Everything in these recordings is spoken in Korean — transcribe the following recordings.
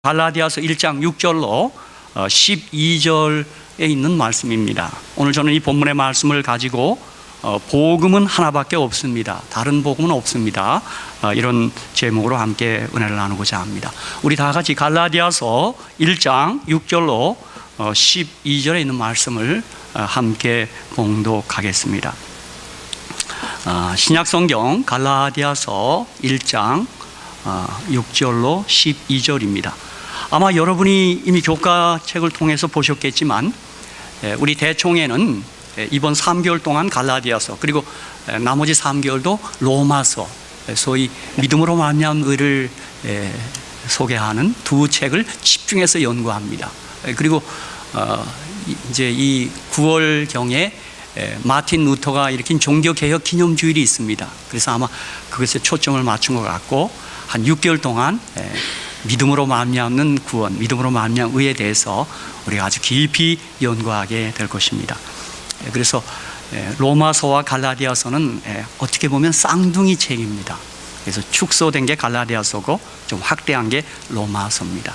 갈라디아서 1장 6절로 12절에 있는 말씀입니다. 오늘 저는 이 본문의 말씀을 가지고 복음은 하나밖에 없습니다, 다른 복음은 없습니다, 이런 제목으로 함께 은혜를 나누고자 합니다. 우리 다 같이 갈라디아서 1장 6절로 12절에 있는 말씀을 함께 봉독하겠습니다. 신약성경 갈라디아서 1장 6절로 12절입니다. 아마 여러분이 이미 교과책을 통해서 보셨겠지만 우리 대총회는 이번 3개월 동안 갈라디아서, 그리고 나머지 3개월도 로마서, 소위 믿음으로 말미암은 의를 소개하는 두 책을 집중해서 연구합니다. 그리고 이제 이 9월경에 마틴 루터가 일으킨 종교개혁 기념주일이 있습니다. 그래서 아마 그것에 초점을 맞춘 것 같고, 한 6개월 동안 믿음으로 말미암는 구원, 믿음으로 말미암은 의에 대해서 우리가 아주 깊이 연구하게 될 것입니다. 그래서 로마서와 갈라디아서는 어떻게 보면 쌍둥이 책입니다. 그래서 축소된 게 갈라디아서고 좀 확대한 게 로마서입니다.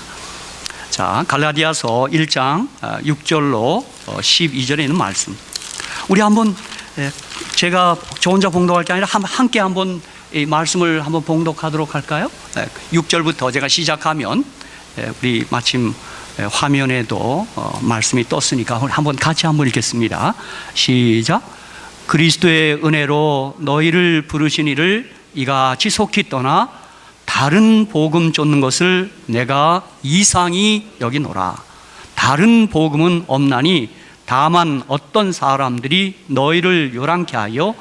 자, 갈라디아서 1장 6절로 12절에 있는 말씀, 우리 한번, 제가 저 혼자 봉독할 게 아니라 함께 한번 이 말씀을 한번 봉독하도록 할까요? 6절부터 제가 시작하면 우리 마침 화면에도 말씀이 떴으니까 한번 같이 한번 읽겠습니다. 시작. 그리스도의 은혜로 너희를 부르신 이를 이같이 속히 떠나 다른 복음 쫓는 것을 내가 이상히 여기노라. 다른 복음은 없나니 다만 어떤 사람들이 너희를 요란케 하여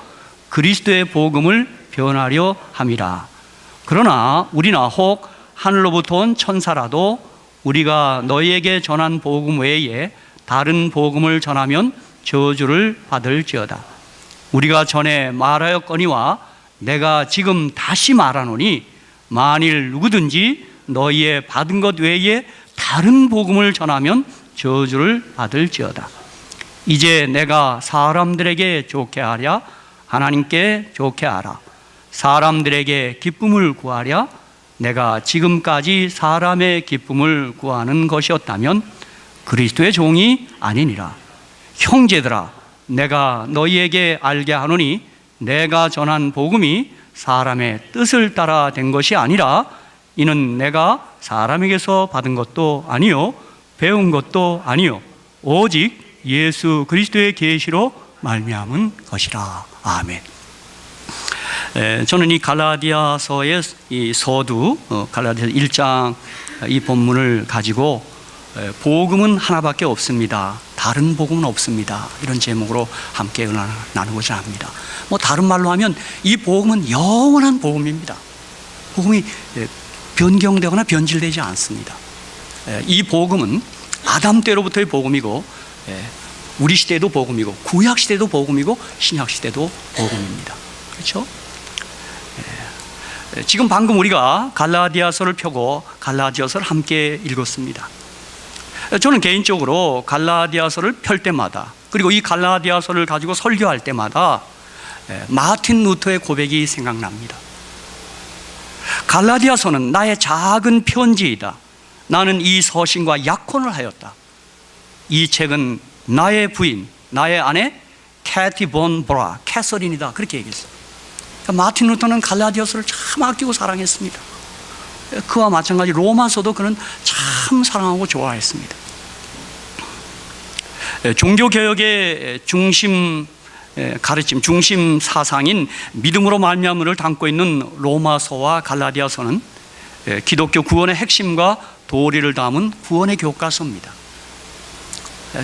그리스도의 복음을 변하려 함이라. 그러나 우리나 혹 하늘로부터 온 천사라도 우리가 너희에게 전한 복음 외에 다른 복음을 전하면 저주를 받을지어다. 우리가 전에 말하였거니와 내가 지금 다시 말하노니 만일 누구든지 너희의 받은 것 외에 다른 복음을 전하면 저주를 받을지어다. 이제 내가 사람들에게 좋게 하랴 하나님께 좋게 하라. 사람들에게 기쁨을 구하랴 내가 지금까지 사람의 기쁨을 구하는 것이었다면 그리스도의 종이 아니니라. 형제들아, 내가 너희에게 알게 하노니 내가 전한 복음이 사람의 뜻을 따라 된 것이 아니라 이는 내가 사람에게서 받은 것도 아니요 배운 것도 아니요 오직 예수 그리스도의 계시로 말미암은 것이라. 아멘. 저는 이 갈라디아서의 이 서두, 갈라디아서 1장 이 본문을 가지고 복음은 하나밖에 없습니다, 다른 복음은 없습니다, 이런 제목으로 함께 나누고자 합니다. 뭐 다른 말로 하면 이 복음은 영원한 복음입니다. 복음이 변경되거나 변질되지 않습니다. 이 복음은 아담 때로부터의 복음이고 우리 시대도 복음이고 구약 시대도 복음이고 신약 시대도 복음입니다. 그렇죠? 지금 방금 우리가 갈라디아서를 펴고 갈라디아서를 함께 읽었습니다. 저는 개인적으로 갈라디아서를 펼 때마다, 그리고 이 갈라디아서를 가지고 설교할 때마다 마틴 루터의 고백이 생각납니다. 갈라디아서는 나의 작은 편지이다. 나는 이 서신과 약혼을 하였다. 이 책은 나의 부인, 나의 아내 캐티 본 브라, 캐서린이다, 그렇게 얘기했어요. 마틴 루터는 갈라디아서를 참 아끼고 사랑했습니다. 그와 마찬가지 로마서도 그는 참 사랑하고 좋아했습니다. 종교개혁의 중심 가르침, 중심 사상인 믿음으로 말미암음을 담고 있는 로마서와 갈라디아서는 기독교 구원의 핵심과 도리를 담은 구원의 교과서입니다.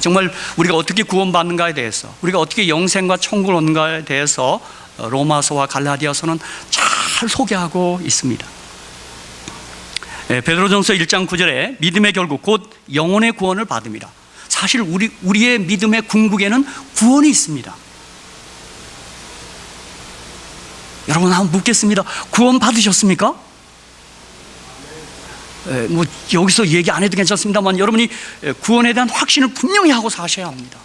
정말 우리가 어떻게 구원받는가에 대해서, 우리가 어떻게 영생과 천국을 얻는가에 대해서 로마서와 갈라디아서는 잘 소개하고 있습니다. 베드로전서 1장 9절에 믿음의 결국 곧 영혼의 구원을 받음이라. 사실 우리의 믿음의 궁극에는 구원이 있습니다. 여러분 한번 묻겠습니다. 구원 받으셨습니까? 뭐 여기서 얘기 안 해도 괜찮습니다만 여러분이 구원에 대한 확신을 분명히 하고 사셔야 합니다.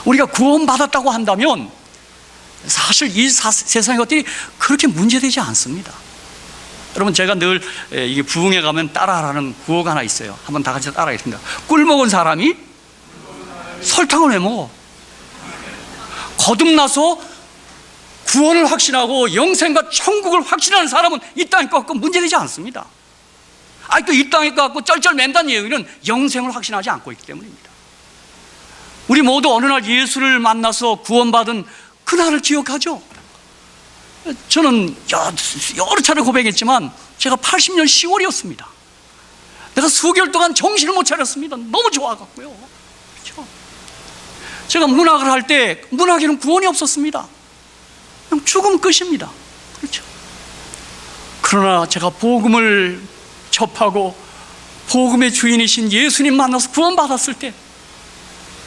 우리가 구원받았다고 한다면 사실 이 세상의 것들이 그렇게 문제되지 않습니다. 여러분, 제가 늘 이게 부흥회 가면 따라하라는 구호가 하나 있어요. 한번 다 같이 따라하겠습니다. 꿀 먹은 사람이 설탕을 왜 먹어? 거듭나서 구원을 확신하고 영생과 천국을 확신하는 사람은 이 땅에 꺾고 문제되지 않습니다. 또 이 땅에 꺾고 쩔쩔맨다는 얘기는 영생을 확신하지 않고 있기 때문입니다. 우리 모두 어느 날 예수를 만나서 구원받은 그날을 기억하죠. 저는 여러 차례 고백했지만 제가 80년 10월이었습니다. 내가 수개월 동안 정신을 못 차렸습니다. 너무 좋아갖고요. 그렇죠? 제가 문학을 할 때 문학에는 구원이 없었습니다. 그냥 죽음 끝입니다. 그렇죠? 그러나 제가 복음을 접하고 복음의 주인이신 예수님 만나서 구원받았을 때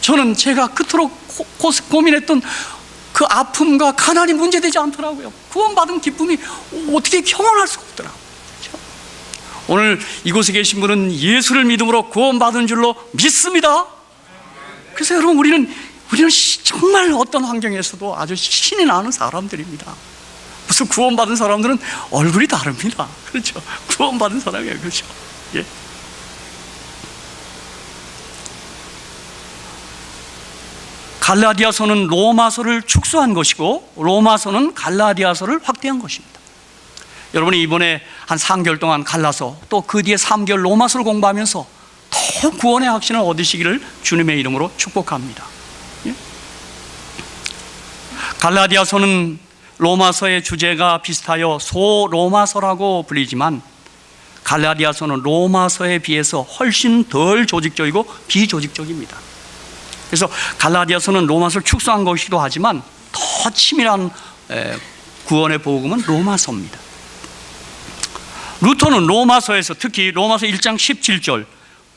저는 제가 그토록 고민했던 그 아픔과 가난이 문제되지 않더라고요. 구원받은 기쁨이 어떻게 경험할 수가 없더라고요. 그렇죠? 오늘 이곳에 계신 분은 예수를 믿음으로 구원받은 줄로 믿습니다. 그래서 여러분, 우리는 정말 어떤 환경에서도 아주 신이 나는 사람들입니다. 무슨 구원받은 사람들은 얼굴이 다릅니다. 그렇죠? 구원받은 사람이에요. 그렇죠? 예. 갈라디아서는 로마서를 축소한 것이고 로마서는 갈라디아서를 확대한 것입니다. 여러분이 이번에 한 3개월 동안 갈라서 또 그 뒤에 3개월 로마서를 공부하면서 더 구원의 확신을 얻으시기를 주님의 이름으로 축복합니다. 예? 갈라디아서는 로마서의 주제가 비슷하여 소로마서라고 불리지만 갈라디아서는 로마서에 비해서 훨씬 덜 조직적이고 비조직적입니다. 그래서 갈라디아서는 로마서를 축소한 것이기도 하지만 더 치밀한 구원의 복음은 로마서입니다. 루터는 로마서에서 특히 로마서 1장 17절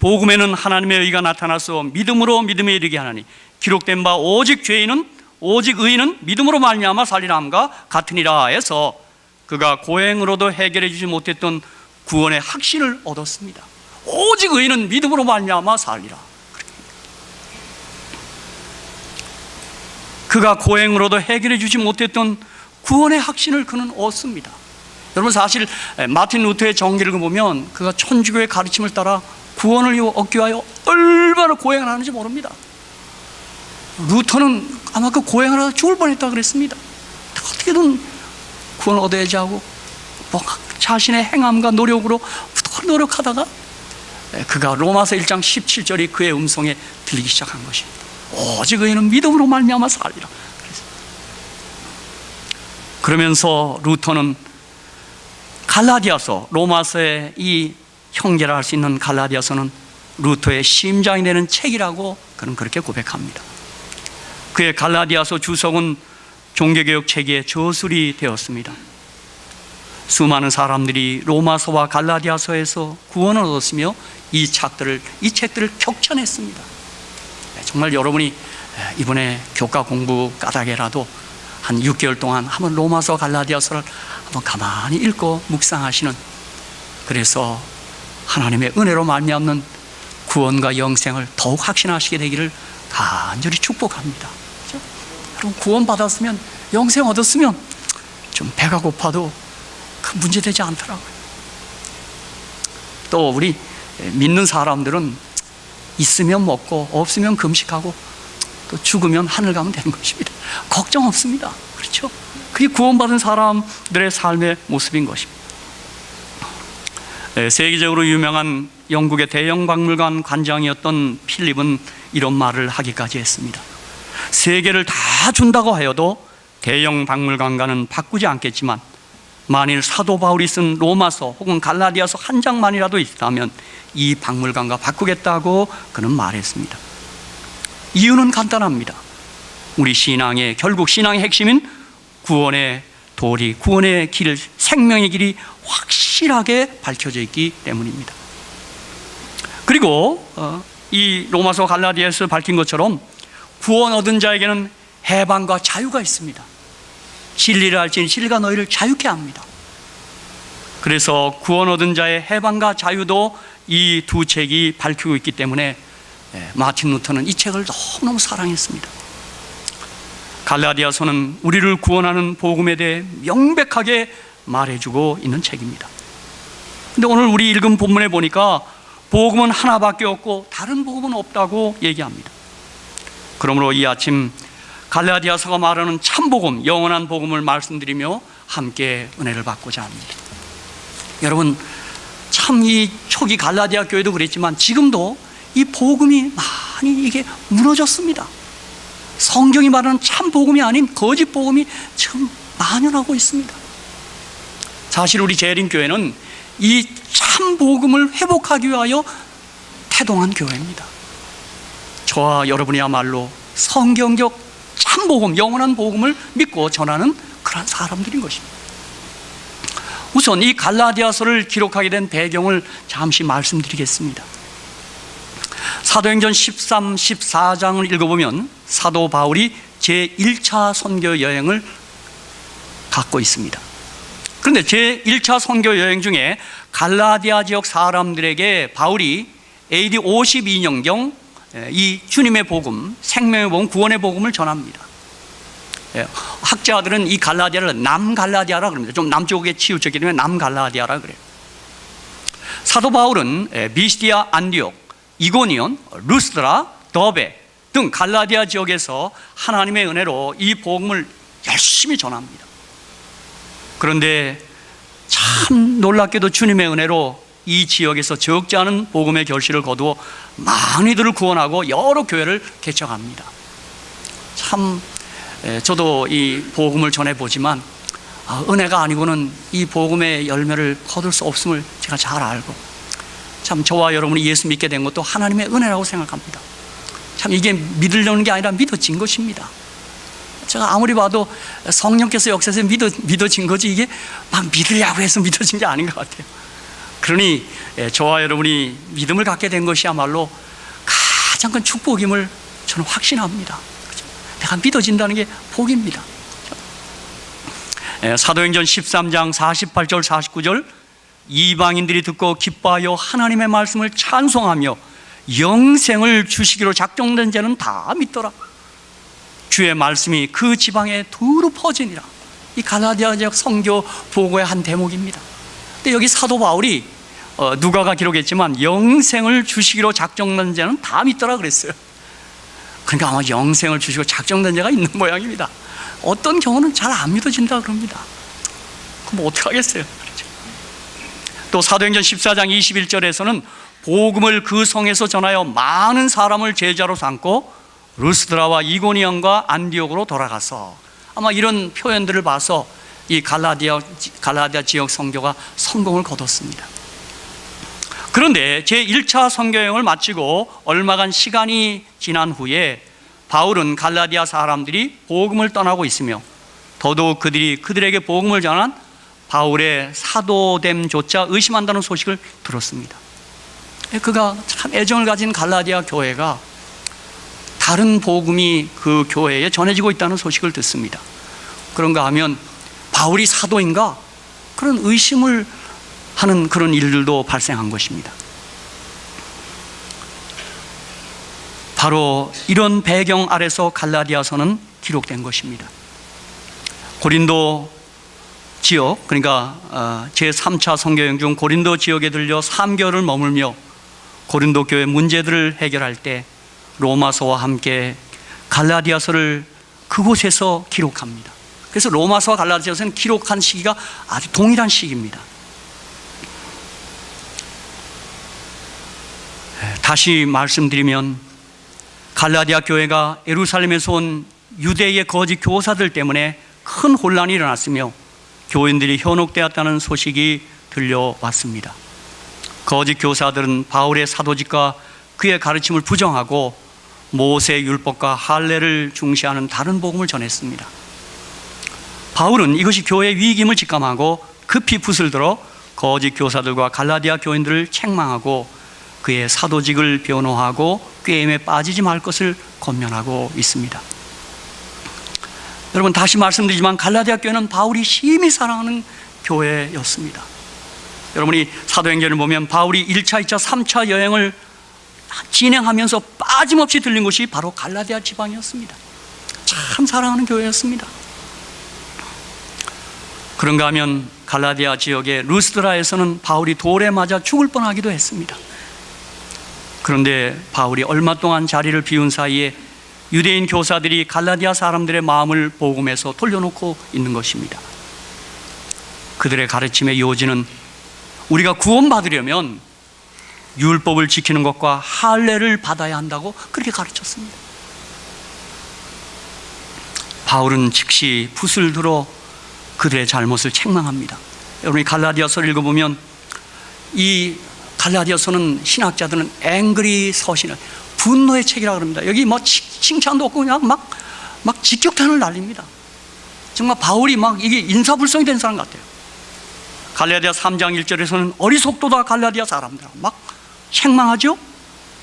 복음에는 하나님의 의가 나타나서 믿음으로 믿음에 이르게 하나니 기록된 바 오직 의인은 믿음으로 말미암아 살리람과 같으니라 해서 그가 고행으로도 해결해 주지 못했던 구원의 확신을 얻었습니다. 오직 의인은 믿음으로 말미암아 살리라. 그가 고행으로도 해결해 주지 못했던 구원의 확신을 그는 얻습니다. 여러분, 사실 마틴 루터의 정기를 보면 그가 천주교의 가르침을 따라 구원을 얻기 위하여 얼마나 고행을 하는지 모릅니다. 루터는 아마 그 고행을 하다 죽을 뻔했다 그랬습니다. 어떻게든 구원을 얻어야지 하고 자신의 행함과 노력으로 노력하다가 그가 로마서 1장 17절이 그의 음성에 들리기 시작한 것입니다. 오직 의인은 믿음으로 말미암아 살리라. 그러면서 루터는 갈라디아서, 로마서의 이 형제라 할 수 있는 갈라디아서는 루터의 심장이 되는 책이라고 그는 그렇게 고백합니다. 그의 갈라디아서 주석은 종교개혁 체계의 저술이 되었습니다. 수많은 사람들이 로마서와 갈라디아서에서 구원을 얻었으며 이 책들을 격찬했습니다. 정말 여러분이 이번에 교과 공부 까닭에라도 한 6개월 동안 한번 로마서 갈라디아서를 한번 가만히 읽고 묵상하시는, 그래서 하나님의 은혜로 말미암는 구원과 영생을 더욱 확신하시게 되기를 간절히 축복합니다. 그렇죠? 여러분, 구원 받았으면, 영생 얻었으면 좀 배가 고파도 큰 문제 되지 않더라고요. 또 우리 믿는 사람들은 있으면 먹고 없으면 금식하고 또 죽으면 하늘 가면 되는 것입니다. 걱정 없습니다. 그렇죠? 그게 구원받은 사람들의 삶의 모습인 것입니다. 세계적으로 유명한 영국의 대형 박물관 관장이었던 필립은 이런 말을 하기까지 했습니다. 세계를 다 준다고 하여도 대형 박물관과는 바꾸지 않겠지만 만일 사도 바울이 쓴 로마서 혹은 갈라디아서 한 장만이라도 있다면 이 박물관과 바꾸겠다고 그는 말했습니다. 이유는 간단합니다. 우리 결국 신앙의 핵심인 구원의 도리, 구원의 길, 생명의 길이 확실하게 밝혀져 있기 때문입니다. 그리고 이 로마서 갈라디아에서 밝힌 것처럼 구원 얻은 자에게는 해방과 자유가 있습니다. 진리를 알지니 진리가 너희를 자유케 합니다. 그래서 구원 얻은 자의 해방과 자유도 이 두 책이 밝히고 있기 때문에 마틴 루터는 이 책을 너무너무 사랑했습니다. 갈라디아서는 우리를 구원하는 복음에 대해 명백하게 말해주고 있는 책입니다. 근데 오늘 우리 읽은 본문에 보니까 복음은 하나밖에 없고 다른 복음은 없다고 얘기합니다. 그러므로 이 아침 갈라디아서가 말하는 참 복음, 영원한 복음을 말씀드리며 함께 은혜를 받고자 합니다. 여러분, 참 이 초기 갈라디아 교회도 그랬지만 지금도 이 복음이 많이 이게 무너졌습니다. 성경이 말하는 참 복음이 아닌 거짓 복음이 지금 만연하고 있습니다. 사실 우리 재림교회는 이 참 복음을 회복하기 위하여 태동한 교회입니다. 저와 여러분이야말로 성경적 참 복음, 영원한 복음을 믿고 전하는 그런 사람들인 것입니다. 우선 이 갈라디아서를 기록하게 된 배경을 잠시 말씀드리겠습니다. 사도행전 13, 14장을 읽어보면 사도 바울이 제1차 선교 여행을 갖고 있습니다. 그런데 제1차 선교 여행 중에 갈라디아 지역 사람들에게 바울이 AD 52년경 이 주님의 복음, 생명의 복음, 구원의 복음을 전합니다. 학자들은 이 갈라디아를 남갈라디아라 그럽니다. 좀 남쪽에 치우쳤기 때문에 남갈라디아라 그래요. 사도 바울은 미시디아, 안디옥, 이고니온, 루스드라, 더베 등 갈라디아 지역에서 하나님의 은혜로 이 복음을 열심히 전합니다. 그런데 참 놀랍게도 주님의 은혜로 이 지역에서 적지 않은 복음의 결실을 거두어 많이들을 구원하고 여러 교회를 개척합니다. 참 저도 이 복음을 전해보지만 은혜가 아니고는 이 복음의 열매를 거둘 수 없음을 제가 잘 알고, 참 저와 여러분이 예수 믿게 된 것도 하나님의 은혜라고 생각합니다. 참 이게 믿으려는 게 아니라 믿어진 것입니다. 제가 아무리 봐도 성령께서 역사에서 믿어진 거지, 이게 막 믿으려고 해서 믿어진 게 아닌 것 같아요. 그러니 저와 여러분이 믿음을 갖게 된 것이야말로 가장 큰 축복임을 저는 확신합니다. 내가 믿어진다는 게 복입니다. 사도행전 13장 48절 49절 이방인들이 듣고 기뻐하여 하나님의 말씀을 찬송하며 영생을 주시기로 작정된 자는 다 믿더라. 주의 말씀이 그 지방에 두루 퍼지니라. 이 갈라디아 지역 선교 보고의 한 대목입니다. 근데 여기 사도 바울이 누가가 기록했지만 영생을 주시기로 작정된 자는 다 믿더라 그랬어요. 그러니까 아마 영생을 주시고 작정된 자가 있는 모양입니다. 어떤 경우는 잘 안 믿어진다 그럽니다. 그럼 어떡하겠어요? 그렇죠? 또 사도행전 14장 21절에서는 복음을 그 성에서 전하여 많은 사람을 제자로 삼고 루스드라와 이고니온과 안디옥으로 돌아가서, 아마 이런 표현들을 봐서 이 갈라디아 지역 선교가 성공을 거뒀습니다. 그런데 제1차 선교여행을 마치고 얼마간 시간이 지난 후에 바울은 갈라디아 사람들이 복음을 떠나고 있으며 더더욱 그들에게 복음을 전한 바울의 사도됨조차 의심한다는 소식을 들었습니다. 그가 참 애정을 가진 갈라디아 교회가 다른 복음이 그 교회에 전해지고 있다는 소식을 듣습니다. 그런가 하면 바울이 사도인가? 그런 의심을 하는 그런 일들도 발생한 것입니다. 바로 이런 배경 아래서 갈라디아서는 기록된 것입니다. 고린도 지역, 그러니까 제3차 선교여행 중 고린도 지역에 들려 3개월을 머물며 고린도 교회 문제들을 해결할 때 로마서와 함께 갈라디아서를 그곳에서 기록합니다. 그래서 로마서와 갈라디아서는 기록한 시기가 아주 동일한 시기입니다. 다시 말씀드리면 갈라디아 교회가 예루살렘에서 온 유대의 거짓 교사들 때문에 큰 혼란이 일어났으며 교인들이 현혹되었다는 소식이 들려왔습니다. 거짓 교사들은 바울의 사도직과 그의 가르침을 부정하고 모세 율법과 할례를 중시하는 다른 복음을 전했습니다. 바울은 이것이 교회의 위기임을 직감하고 급히 붓을 들어 거짓 교사들과 갈라디아 교인들을 책망하고 그의 사도직을 변호하고 꾀임에 빠지지 말 것을 권면하고 있습니다. 여러분, 다시 말씀드리지만 갈라디아 교회는 바울이 심히 사랑하는 교회였습니다. 여러분이 사도행전을 보면 바울이 1차, 2차, 3차 여행을 진행하면서 빠짐없이 들린 곳이 바로 갈라디아 지방이었습니다. 참 사랑하는 교회였습니다. 그런가 하면 갈라디아 지역의 루스드라에서는 바울이 돌에 맞아 죽을 뻔하기도 했습니다. 그런데 바울이 얼마 동안 자리를 비운 사이에 유대인 교사들이 갈라디아 사람들의 마음을 복음에서 돌려놓고 있는 것입니다. 그들의 가르침의 요지는 우리가 구원받으려면 율법을 지키는 것과 할례를 받아야 한다고 그렇게 가르쳤습니다. 바울은 즉시 붓을 들어 그들의 잘못을 책망합니다. 여러분이 갈라디아서를 읽어보면 이 갈라디아서는 신학자들은 앵그리 서신을 분노의 책이라고 합니다. 여기 뭐 칭찬도 없고 그냥 막 직격탄을 날립니다. 정말 바울이 막 이게 인사불성이 된 사람 같아요. 갈라디아 3장 1절에서는 어리석도다 갈라디아 사람들 막 책망하죠.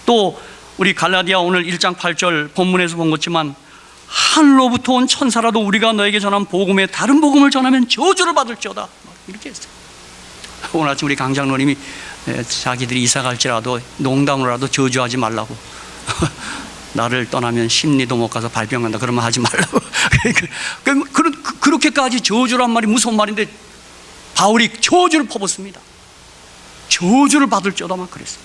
또 우리 갈라디아 오늘 1장 8절 본문에서 본 것지만 하늘로부터 온 천사라도 우리가 너에게 전한 복음에 다른 복음을 전하면 저주를 받을지어다 이렇게 했어요. 오늘 아침 우리 강장로님이 자기들이 이사 갈지라도 농담으로라도 저주하지 말라고 나를 떠나면 심리도 못 가서 발병한다 그러면 하지 말라고 그렇게까지 저주란 말이 무서운 말인데 바울이 저주를 퍼붓습니다. 저주를 받을지어다 막 그랬어요.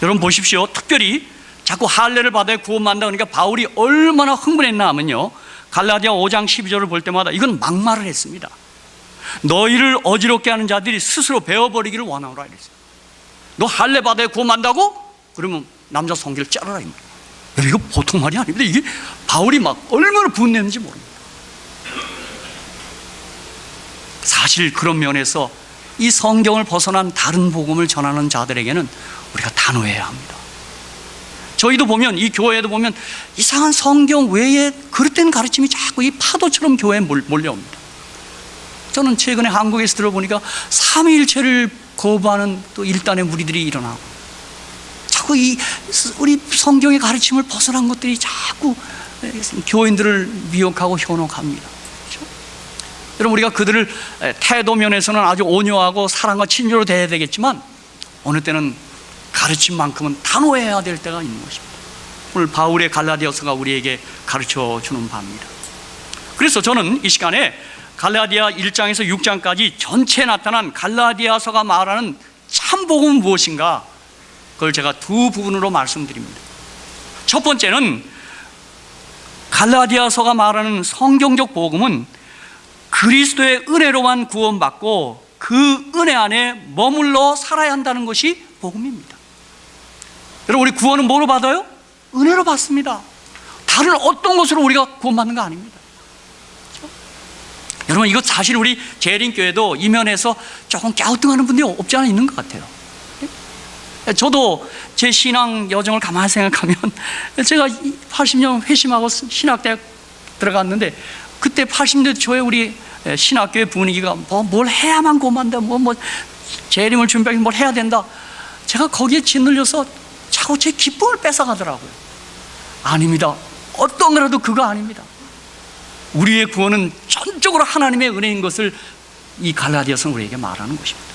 여러분 보십시오. 특별히 자꾸 할례를 받아야 구원받는다 그러니까 바울이 얼마나 흥분했나 하면요, 갈라디아 5장 12절을 볼 때마다 이건 막말을 했습니다. 너희를 어지럽게 하는 자들이 스스로 베어버리기를 원하노라 이랬어요. 너 할례 받아야 구원받는다고? 그러면 남자 성기를 자르라 이 말이에요. 이거 보통 말이 아닙니다. 이게 바울이 막 얼마나 분냈는지 모릅니다. 사실 그런 면에서 이 성경을 벗어난 다른 복음을 전하는 자들에게는 우리가 단호해야 합니다. 저희도 보면 이 교회에도 보면 이상한 성경 외에 그릇된 가르침이 자꾸 이 파도처럼 교회에 몰려옵니다. 저는 최근에 한국에서 들어보니까 삼위일체를 거부하는 또 일단의 무리들이 일어나고 자꾸 우리 성경의 가르침을 벗어난 것들이 자꾸 교인들을 미혹하고 현혹합니다. 그렇죠? 여러분 우리가 그들을 태도 면에서는 아주 온유하고 사랑과 친절로 대해야 되겠지만 어느 때는 가르침만큼은 단호해야 될 때가 있는 것입니다. 오늘 바울의 갈라디아서가 우리에게 가르쳐주는 바입니다. 그래서 저는 이 시간에 갈라디아 1장에서 6장까지 전체에 나타난 갈라디아서가 말하는 참복음은 무엇인가, 그걸 제가 두 부분으로 말씀드립니다. 첫 번째는 갈라디아서가 말하는 성경적 복음은 그리스도의 은혜로만 구원받고 그 은혜 안에 머물러 살아야 한다는 것이 복음입니다. 여러분 우리 구원은 뭐로 받아요? 은혜로 받습니다. 다른 어떤 것으로 우리가 구원받는 거 아닙니다. 그렇죠? 여러분 이거 사실 우리 재림교회도 이 면에서 조금 갸우뚱하는 분들이 없지 않아 있는 것 같아요. 저도 제 신앙 여정을 가만히 생각하면 제가 80년 회심하고 신학대학 들어갔는데 그때 80년대 초에 우리 신학교의 분위기가 뭘 해야만 구원받는다, 재림을 준비하기 뭘 해야 된다. 제가 거기에 짓눌려서 자꾸 제 기쁨을 뺏어가더라고요. 아닙니다. 어떤 거라도 그거 아닙니다. 우리의 구원은 전적으로 하나님의 은혜인 것을 이 갈라디아서는 우리에게 말하는 것입니다.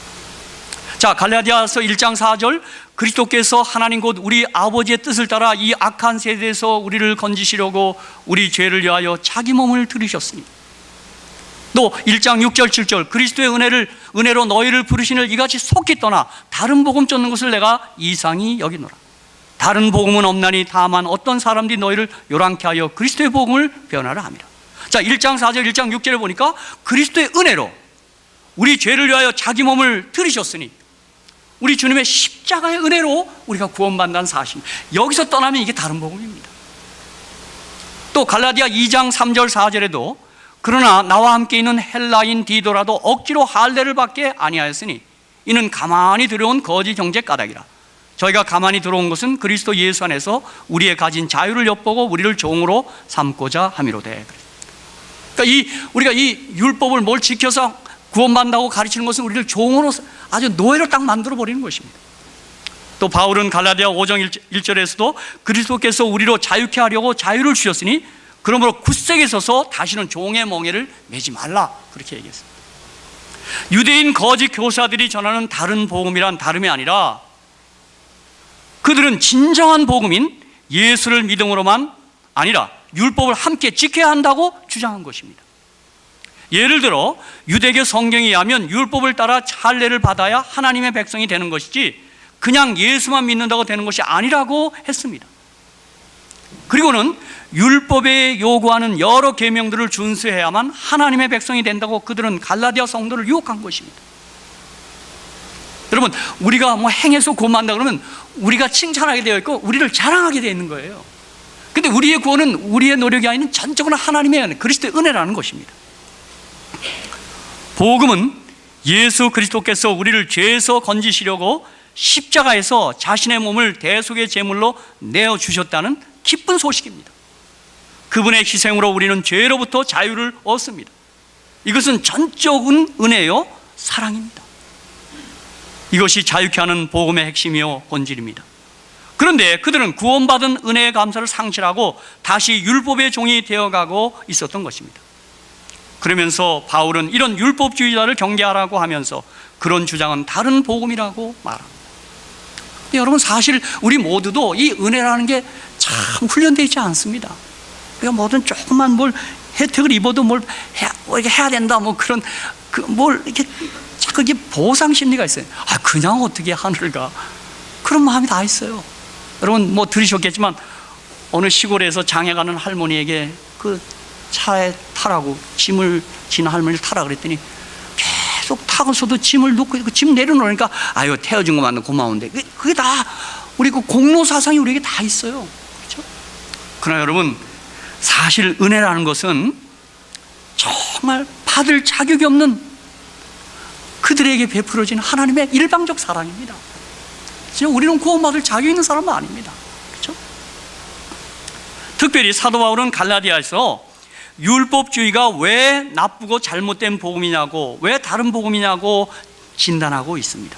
자, 갈라디아서 1장 4절, 그리스도께서 하나님 곧 우리 아버지의 뜻을 따라 이 악한 세대에서 우리를 건지시려고 우리 죄를 위하여 자기 몸을 들이셨으니. 또 1장 6절 7절, 그리스도의 은혜로 너희를 부르시는 이같이 속히 떠나 다른 복음 쫓는 것을 내가 이상히 여기노라. 다른 복음은 없나니 다만 어떤 사람들이 너희를 요란케 하여 그리스도의 복음을 변하라 함이라. 자, 1장 4절 1장 6절에 보니까 그리스도의 은혜로 우리 죄를 위하여 자기 몸을 들이셨으니, 우리 주님의 십자가의 은혜로 우리가 구원받는다는 사실, 여기서 떠나면 이게 다른 복음입니다. 또 갈라디아 2장 3절 4절에도 그러나 나와 함께 있는 헬라인 디도라도 억지로 할례를 받게 아니하였으니 이는 가만히 들어온 거짓 형제 까닭이라. 저희가 가만히 들어온 것은 그리스도 예수 안에서 우리의 가진 자유를 엿보고 우리를 종으로 삼고자 함이로되. 그러니까 우리가 이 율법을 뭘 지켜서 구원받는다고 가르치는 것은 우리를 종으로, 아주 노예로 딱 만들어 버리는 것입니다. 또 바울은 갈라디아 5장 1절에서도 그리스도께서 우리로 자유케 하려고 자유를 주셨으니 그러므로 굳세게 서서 다시는 종의 멍에를 매지 말라, 그렇게 얘기했습니다. 유대인 거짓 교사들이 전하는 다른 복음이란 다름이 아니라 그들은 진정한 복음인 예수를 믿음으로만 아니라 율법을 함께 지켜야 한다고 주장한 것입니다. 예를 들어 유대교 성경에 의하면 율법을 따라 할례를 받아야 하나님의 백성이 되는 것이지 그냥 예수만 믿는다고 되는 것이 아니라고 했습니다. 그리고는 율법에 요구하는 여러 계명들을 준수해야만 하나님의 백성이 된다고 그들은 갈라디아 성도를 유혹한 것입니다. 여러분, 우리가 뭐 행해서 구원한다 그러면 우리가 칭찬하게 되어 있고 우리를 자랑하게 되어 있는 거예요. 근데 우리의 구원은 우리의 노력이 아닌 전적으로 하나님의 은혜, 그리스도의 은혜라는 것입니다. 복음은 예수 그리스도께서 우리를 죄에서 건지시려고 십자가에서 자신의 몸을 대속의 제물로 내어주셨다는 기쁜 소식입니다. 그분의 희생으로 우리는 죄로부터 자유를 얻습니다. 이것은 전적인 은혜요 사랑입니다. 이것이 자유케 하는 복음의 핵심이요 본질입니다. 그런데 그들은 구원받은 은혜의 감사를 상실하고 다시 율법의 종이 되어가고 있었던 것입니다. 그러면서 바울은 이런 율법주의자를 경계하라고 하면서 그런 주장은 다른 복음이라고 말합니다. 여러분, 사실 우리 모두도 이 은혜라는 게 참 훈련되어 있지 않습니다. 우리가 뭐든 조금만 뭘 혜택을 입어도 뭘 해야 된다, 뭐 그런 뭘 이렇게 자꾸 이게 보상 심리가 있어요. 그냥 어떻게 하늘 가? 그런 마음이 다 있어요. 여러분 뭐 들으셨겠지만 어느 시골에서 장에 가는 할머니에게 그 차에 타라고, 짐을 지는 할머니를 타라 그랬더니 계속 타고서도 짐을 놓고 그 짐 내려놓으니까 아유, 태워준 것만 고마운데, 그게 다 우리 그 공로 사상이 우리에게 다 있어요. 그렇죠? 그러나 여러분, 사실 은혜라는 것은 정말 받을 자격이 없는 그들에게 베풀어진 하나님의 일방적 사랑입니다. 진짜 우리는 구원받을 자격 있는 사람은 아닙니다. 그렇죠? 특별히 사도 바울은 갈라디아에서 율법주의가 왜 나쁘고 잘못된 복음이냐고, 왜 다른 복음이냐고 진단하고 있습니다.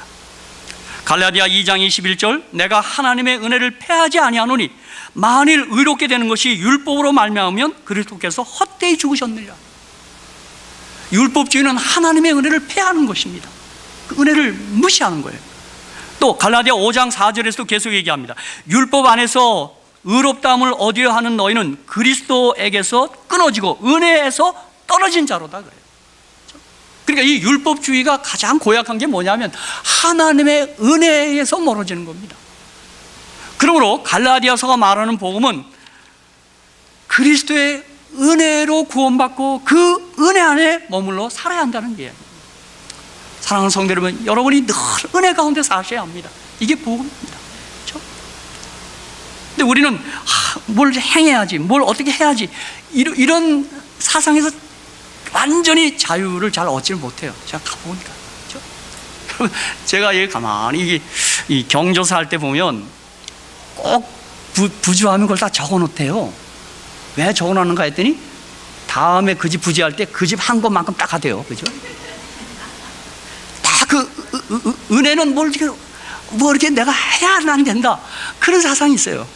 갈라디아 2장 21절, 내가 하나님의 은혜를 패하지 아니하노니 만일 의롭게 되는 것이 율법으로 말미암으면 그리스도께서 헛되이 죽으셨느니라. 율법주의는 하나님의 은혜를 패하는 것입니다. 그 은혜를 무시하는 거예요. 또 갈라디아 5장 4절에서도 계속 얘기합니다. 율법 안에서 의롭다함을 얻으려 하는 너희는 그리스도에게서 끊어지고 은혜에서 떨어진 자로다 그래요. 그러니까 이 율법주의가 가장 고약한 게 뭐냐면 하나님의 은혜에서 멀어지는 겁니다. 그러므로 갈라디아서가 말하는 복음은 그리스도의 은혜로 구원받고 그 은혜 안에 머물러 살아야 한다는 이야기입니다. 사랑하는 성도 여러분, 여러분이 늘 은혜 가운데 사셔야 합니다. 이게 복음입니다. 그렇죠? 근데 우리는 뭘 행해야지, 뭘 어떻게 해야지, 이런 사상에서 완전히 자유를 잘 얻지를 못해요. 제가 가보니까. 그렇죠? 제가 가만히 이 경조사 할 때 보면 꼭 부주하면 그걸 다 적어 놓대요. 왜 적어 놓는가 했더니 다음에 그 집 부지할 때 그 집 한 것만큼 딱 하대요. 그죠? 다 그 은혜는 뭐 이렇게 내가 해야 안 된다, 그런 사상이 있어요.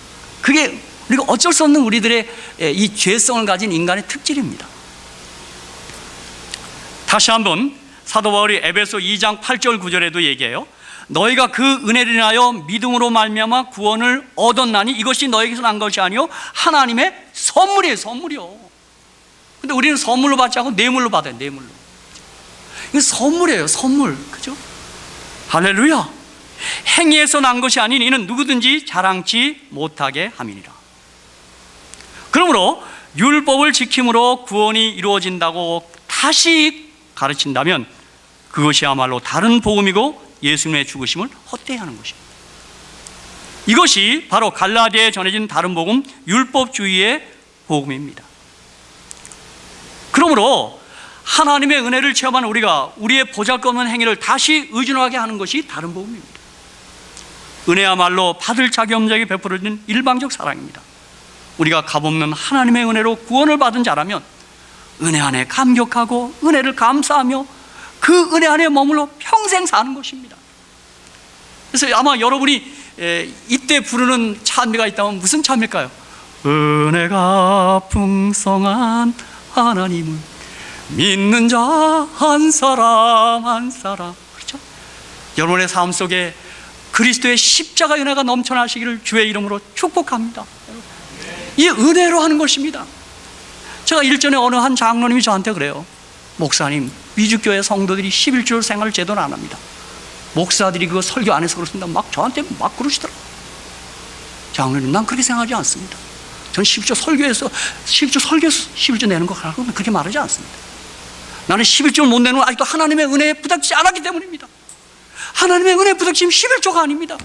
그게 우리가 어쩔 수 없는 우리들의 이 죄성을 가진 인간의 특질입니다. 다시 한번 사도 바울이 에베소 2장 8절 9절에도 얘기해요. 너희가 그 은혜를 인하여 믿음으로 말미암아 구원을 얻었나니 이것이 너에게서 난 것이 아니요 하나님의 선물이에요. 선물이요. 근데 우리는 선물로 받지 않고 뇌물로 받아요. 뇌물로. 이거 선물이에요. 선물. 그죠? 할렐루야. 행위에서 난 것이 아닌 이는 누구든지 자랑치 못하게 함이니라. 그러므로 율법을 지킴으로 구원이 이루어진다고 다시 가르친다면 그것이야말로 다른 복음이고 예수님의 죽으심을 헛되이 하는 것입니다. 이것이 바로 갈라디아에 전해진 다른 복음, 율법주의의 복음입니다. 그러므로 하나님의 은혜를 체험하는 우리가 우리의 보잘것없는 행위를 다시 의존하게 하는 것이 다른 복음입니다. 은혜야말로 받을 자격 없는 자에게 베풀어진 일방적 사랑입니다. 우리가 값없는 하나님의 은혜로 구원을 받은 자라면 은혜 안에 감격하고 은혜를 감사하며 그 은혜 안에 머물러 평생 사는 것입니다. 그래서 아마 여러분이 이때 부르는 찬미가 있다면 무슨 찬미일까요? 은혜가 풍성한 하나님을 믿는 자 한 사람 한 사람. 그렇죠? 여러분의 삶 속에 그리스도의 십자가 은혜가 넘쳐나시기를 주의 이름으로 축복합니다. 이 은혜로 하는 것입니다. 제가 일전에 어느 한 장로님이 저한테 그래요. 목사님, 위주교회 성도들이 11조 생활을 제대로 안 합니다. 목사들이 그거 설교 안 해서 그렇습니다. 막 저한테 막 그러시더라고요. 장로님, 난 그렇게 생각하지 않습니다. 전 11조 설교에서 11조 내는 거 하라고 그렇게 말하지 않습니다. 나는 11조를 못 내는 건 아직도 하나님의 은혜에 부닥치지 않았기 때문입니다. 하나님의 은혜에 부닥치면 11조가 아닙니다.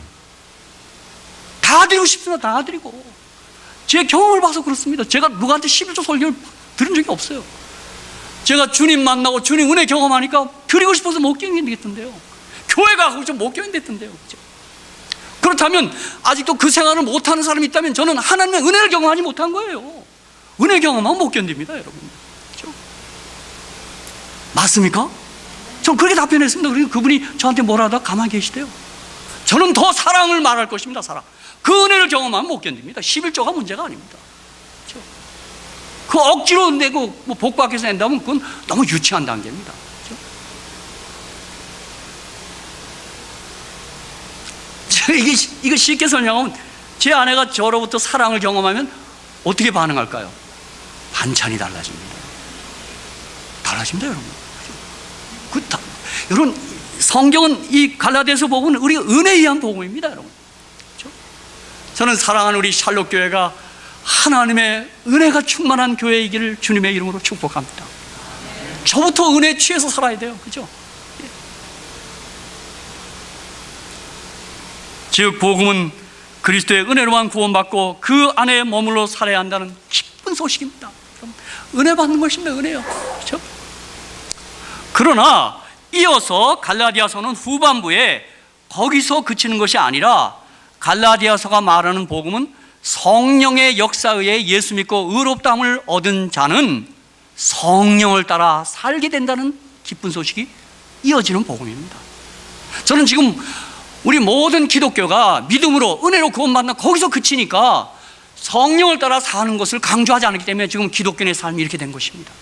다 드리고 싶습니다. 다 드리고. 제 경험을 봐서 그렇습니다. 제가 누구한테 11조 설교를 들은 적이 없어요. 제가 주님 만나고 주님 은혜 경험하니까 드리고 싶어서 못 견디겠던데요. 교회 가고 좀 못 견디겠던데요. 그렇죠? 그렇다면 아직도 그 생활을 못하는 사람이 있다면 저는 하나님의 은혜를 경험하지 못한 거예요. 은혜 경험하면 못 견딥니다, 여러분. 그렇죠? 맞습니까? 전 그렇게 답변했습니다. 그리고 그분이 저한테 뭐라 하다가 가만히 계시대요. 저는 더 사랑을 말할 것입니다. 사랑. 그 은혜를 경험하면 못 견딥니다. 11조가 문제가 아닙니다. 그렇죠? 그 억지로 내고 뭐 복받아서 낸다면 그건 너무 유치한 단계입니다. 그렇죠? 이거 쉽게 설명하면 제 아내가 저로부터 사랑을 경험하면 어떻게 반응할까요? 반찬이 달라집니다. 달라집니다, 여러분. 여러분, 성경은 이 갈라디아서 복음은 우리 은혜에 의한 복음입니다, 여러분. 그렇죠? 저는 사랑하는 우리 샬롯 교회가 하나님의 은혜가 충만한 교회이기를 주님의 이름으로 축복합니다. 저부터 은혜에 취해서 살아야 돼요, 그렇죠? 즉 복음은 그리스도의 은혜로만 구원받고 그 안에 머물러 살아야 한다는 기쁜 소식입니다. 은혜 받는 것입니다. 은혜요. 그렇죠? 그러나 이어서 갈라디아서는 후반부에 거기서 그치는 것이 아니라 갈라디아서가 말하는 복음은 성령의 역사에 의해 예수 믿고 의롭다함을 얻은 자는 성령을 따라 살게 된다는 기쁜 소식이 이어지는 복음입니다. 저는 지금 우리 모든 기독교가 믿음으로 은혜로 구원받는 거기서 그치니까 성령을 따라 사는 것을 강조하지 않기 때문에 지금 기독교의 삶이 이렇게 된 것입니다.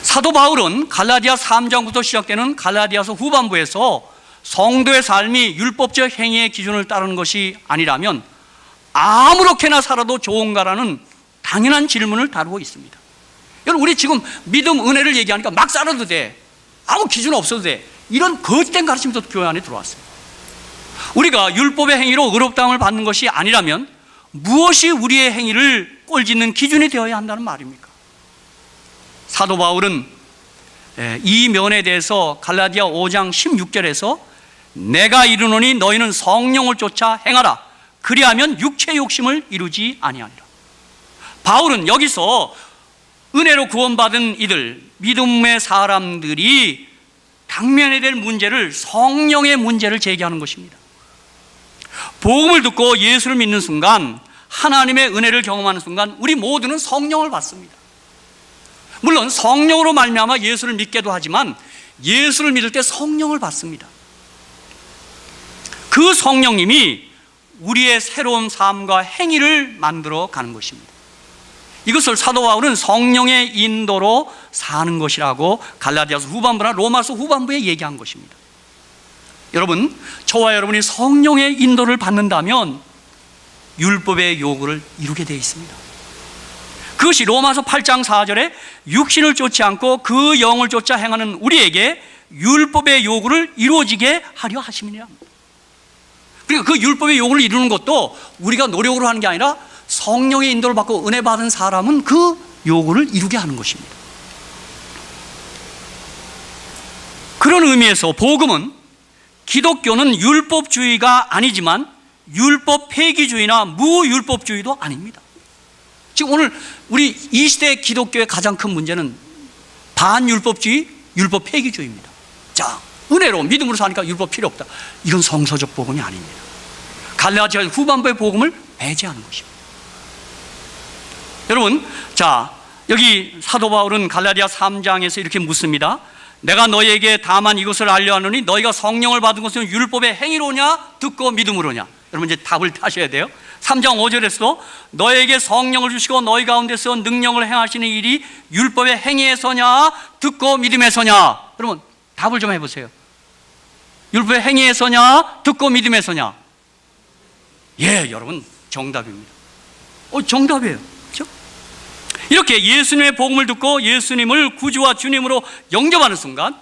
사도 바울은 갈라디아 3장부터 시작되는 갈라디아서 후반부에서 성도의 삶이 율법적 행위의 기준을 따르는 것이 아니라면 아무렇게나 살아도 좋은가라는 당연한 질문을 다루고 있습니다. 여러분, 우리 지금 믿음, 은혜를 얘기하니까 막 살아도 돼, 아무 기준 없어도 돼, 이런 거짓된 가르침이 또 교회 안에 들어왔어요. 우리가 율법의 행위로 의롭다함을 받는 것이 아니라면 무엇이 우리의 행위를 꼴짓는 기준이 되어야 한다는 말입니까? 사도 바울은 이 면에 대해서 갈라디아 5장 16절에서 내가 이르노니 너희는 성령을 쫓아 행하라 그리하면 육체의 욕심을 이루지 아니하리라. 바울은 여기서 은혜로 구원받은 이들, 믿음의 사람들이 당면해야 될 문제를, 성령의 문제를 제기하는 것입니다. 복음을 듣고 예수를 믿는 순간, 하나님의 은혜를 경험하는 순간 우리 모두는 성령을 받습니다. 물론 성령으로 말미암아 예수를 믿게도 하지만 예수를 믿을 때 성령을 받습니다. 그 성령님이 우리의 새로운 삶과 행위를 만들어 가는 것입니다. 이것을 사도 바울은 성령의 인도로 사는 것이라고 갈라디아서 후반부나 로마서 후반부에 얘기한 것입니다. 여러분, 저와 여러분이 성령의 인도를 받는다면 율법의 요구를 이루게 되어 있습니다. 그것이 로마서 8장 4절에 육신을 쫓지 않고 그 영을 쫓아 행하는 우리에게 율법의 요구를 이루어지게 하려 하심이니라. 그러니까 그 율법의 요구를 이루는 것도 우리가 노력으로 하는 게 아니라 성령의 인도를 받고 은혜 받은 사람은 그 요구를 이루게 하는 것입니다. 그런 의미에서 복음은 기독교는 율법주의가 아니지만 율법 폐기주의나 무율법주의도 아닙니다. 지금 오늘 우리 이 시대 기독교의 가장 큰 문제는 반율법주의, 율법 폐기주의입니다. 자, 은혜로 믿음으로 사니까 율법 필요 없다. 이건 성서적 복음이 아닙니다. 갈라디아 후반부의 복음을 배제하는 것입니다. 여러분, 자, 여기 사도 바울은 갈라디아 3장에서 이렇게 묻습니다. 내가 너희에게 다만 이것을 알려하노니 너희가 성령을 받은 것은 율법의 행위로냐 듣고 믿음으로냐. 여러분, 이제 답을 하셔야 돼요. 3장 5절에서도 너희에게 성령을 주시고 너희 가운데서 능력을 행하시는 일이 율법의 행위에서냐 듣고 믿음에서냐. 여러분, 답을 좀 해보세요. 율법의 행위에서냐 듣고 믿음에서냐. 예, 여러분, 정답입니다. 정답이에요. 그렇죠? 이렇게 예수님의 복음을 듣고 예수님을 구주와 주님으로 영접하는 순간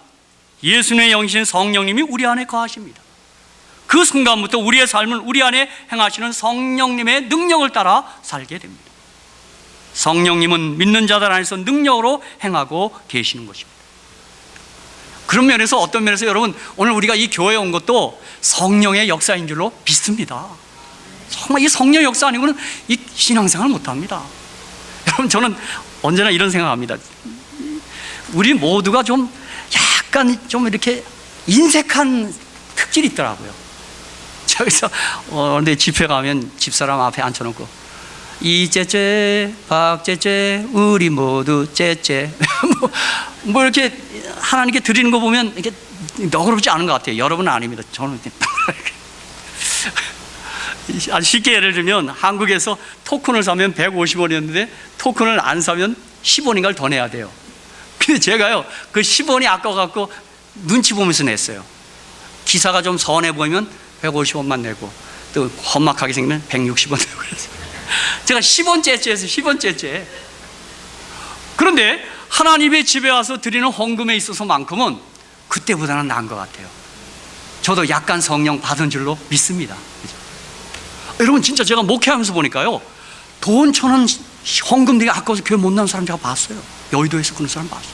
예수님의 영이신 성령님이 우리 안에 거하십니다. 그 순간부터 우리의 삶을 우리 안에 행하시는 성령님의 능력을 따라 살게 됩니다. 성령님은 믿는 자들 안에서 능력으로 행하고 계시는 것입니다. 그런 면에서, 어떤 면에서 여러분, 오늘 우리가 이 교회에 온 것도 성령의 역사인 줄로 믿습니다. 정말 이 성령 역사 아니고는 이 신앙생활을 못합니다. 여러분, 저는 언제나 이런 생각합니다. 우리 모두가 좀 약간 좀 이렇게 인색한 특질이 있더라고요. 저기서 근데 집회 가면 집사람 앞에 앉혀놓고 이째째 박째째 우리 모두 째째 뭐 이렇게 하나님께 드리는 거 보면 이렇게 너그럽지 않은 것 같아요. 여러분은 아닙니다. 저는 아주 쉽게 예를 들면 한국에서 토큰을 사면 150원이었는데 토큰을 안 사면 10원인가를 더 내야 돼요. 근데 제가요 그 10원이 아까워갖고 눈치 보면서 냈어요. 기사가 좀 서운해 보이면 150원만 내고 또 험악하게 생기면 160원 내고 그랬어요. 제가 10원째째에서 10원째째. 그런데 하나님의 집에 와서 드리는 헌금에 있어서만큼은 그때보다는 나은 것 같아요. 저도 약간 성령 받은 줄로 믿습니다. 그죠? 여러분, 진짜 제가 목회하면서 보니까요, 돈 1,000원 헌금 되게 아까워서 교회 못 나온 사람 제가 봤어요. 여의도에서 그런 사람 봤어요.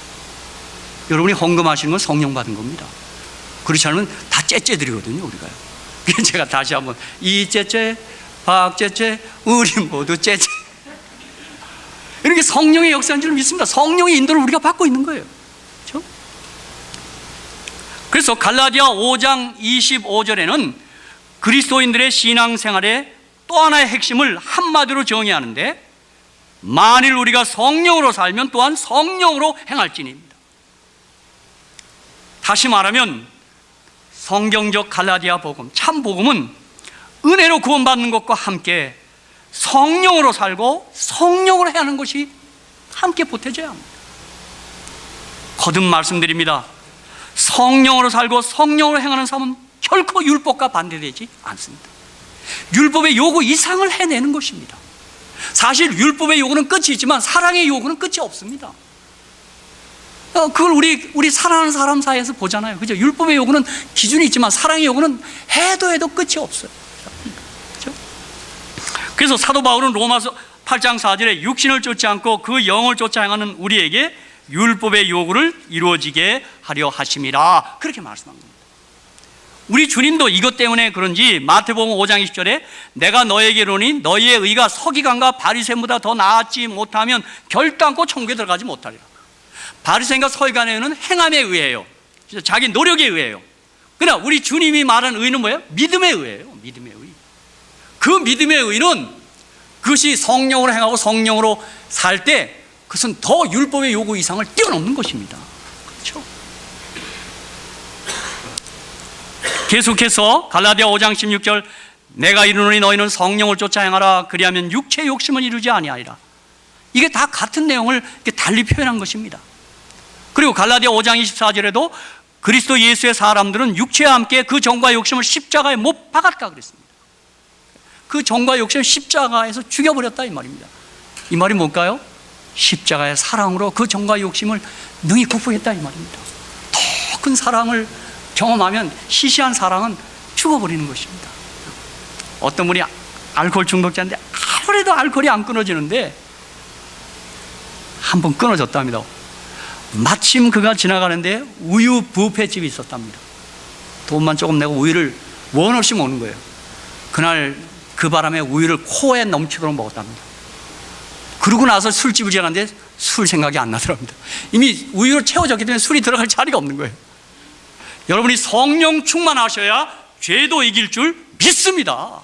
여러분이 헌금하시는 건 성령 받은 겁니다. 그렇지 않으면 다 째째 드리거든요, 우리가요. 그래서 제가 다시 한번 이째째 박째째 우리 모두 째째, 이렇게 성령의 역사인 줄 믿습니다. 성령의 인도를 우리가 받고 있는 거예요. 그렇죠? 그래서 갈라디아 5장 25절에는 그리스도인들의 신앙생활의 또 하나의 핵심을 한마디로 정의하는데, 만일 우리가 성령으로 살면 또한 성령으로 행할지니입니다. 다시 말하면 성경적 갈라디아 복음, 참 복음은 은혜로 구원받는 것과 함께 성령으로 살고 성령으로 행하는 것이 함께 보태져야 합니다. 거듭 말씀드립니다. 성령으로 살고 성령으로 행하는 삶은 결코 율법과 반대되지 않습니다. 율법의 요구 이상을 해내는 것입니다. 사실 율법의 요구는 끝이 있지만 사랑의 요구는 끝이 없습니다. 그걸 우리 사랑하는 사람 사이에서 보잖아요. 그죠? 율법의 요구는 기준이 있지만 사랑의 요구는 해도 끝이 없어요. 그죠? 그래서 사도 바울은 로마서 8장 4절에 육신을 쫓지 않고 그 영을 쫓아 행하는 우리에게 율법의 요구를 이루어지게 하려 하심이라, 그렇게 말씀한 겁니다. 우리 주님도 이것 때문에 그런지 마태복음 5장 20절에 내가 너에게 이르노니 너희의 의가 서기관과 바리새인보다 더 나았지 못하면 결단코 천국에 들어가지 못하리라. 바리새인과 서기관의 의는 행함에 의해요. 자기 노력에 의해요. 그러나 우리 주님이 말한 의는 뭐예요? 믿음의 의예요. 믿음의 의. 그 믿음의 의는 그것이 성령으로 행하고 성령으로 살 때 그것은 더 율법의 요구 이상을 뛰어넘는 것입니다. 그렇죠? 계속해서 갈라디아 5장 16절 내가 이르노니 너희는 성령을 쫓아 행하라 그리하면 육체의 욕심을 이루지 아니하리라. 이게 다 같은 내용을 달리 표현한 것입니다. 그리고 갈라디아 5장 24절에도 그리스도 예수의 사람들은 육체와 함께 그 정과 욕심을 십자가에 못 박았다 그랬습니다. 그 정과 욕심을 십자가에서 죽여버렸다 이 말입니다. 이 말이 뭘까요? 십자가의 사랑으로 그 정과 욕심을 능히 극복했다 이 말입니다. 더 큰 사랑을 경험하면 시시한 사랑은 죽어버리는 것입니다. 어떤 분이 알코올 중독자인데 아무래도 알코올이 안 끊어지는데 한 번 끊어졌답니다. 마침 그가 지나가는데 우유 뷔페집이 있었답니다. 돈만 조금 내고 우유를 원 없이 먹는 거예요. 그날 그 바람에 우유를 코에 넘치도록 먹었답니다. 그러고 나서 술집을 지나갔는데 술 생각이 안 나더랍니다. 이미 우유로 채워졌기 때문에 술이 들어갈 자리가 없는 거예요. 여러분이 성령 충만하셔야 죄도 이길 줄 믿습니다.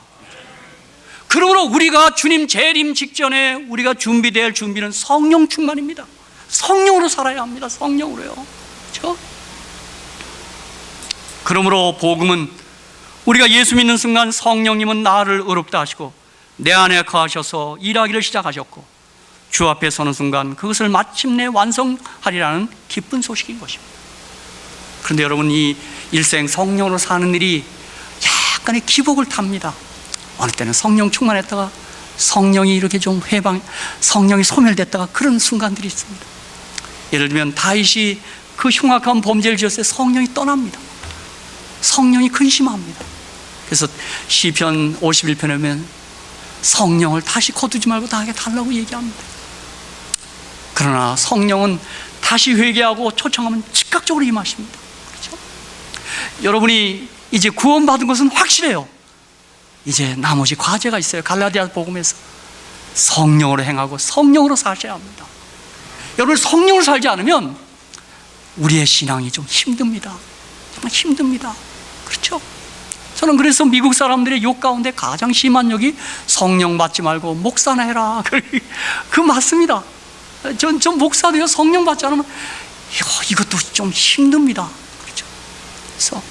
그러므로 우리가 주님 재림 직전에 우리가 준비돼야 할 준비는 성령 충만입니다. 성령으로 살아야 합니다. 성령으로요. 그렇죠? 그러므로 복음은 우리가 예수 믿는 순간 성령님은 나를 의롭다 하시고 내 안에 거하셔서 일하기를 시작하셨고 주 앞에 서는 순간 그것을 마침내 완성하리라는 기쁜 소식인 것입니다. 그런데 여러분, 이 일생 성령으로 사는 일이 약간의 기복을 탑니다. 어느 때는 성령 충만했다가 성령이 이렇게 좀 성령이 소멸됐다가 그런 순간들이 있습니다. 예를 들면 다윗이 그 흉악한 범죄를 지었을 때 성령이 떠납니다. 성령이 근심합니다. 그래서 시편 51편에 보면 성령을 다시 거두지 말고 나에게 달라고 얘기합니다. 그러나 성령은 다시 회개하고 초청하면 즉각적으로 임하십니다. 그렇죠? 여러분이 이제 구원받은 것은 확실해요. 이제 나머지 과제가 있어요. 갈라디아 복음에서 성령으로 행하고 성령으로 사셔야 합니다. 여러분, 성령으로 살지 않으면 우리의 신앙이 좀 힘듭니다. 정말 힘듭니다. 그렇죠? 저는 그래서 미국 사람들의 욕 가운데 가장 심한 욕이 성령 받지 말고 목사나 해라. 그 맞습니다. 전 목사도요, 성령 받지 않으면 이것도 좀 힘듭니다. 그렇죠? 그래서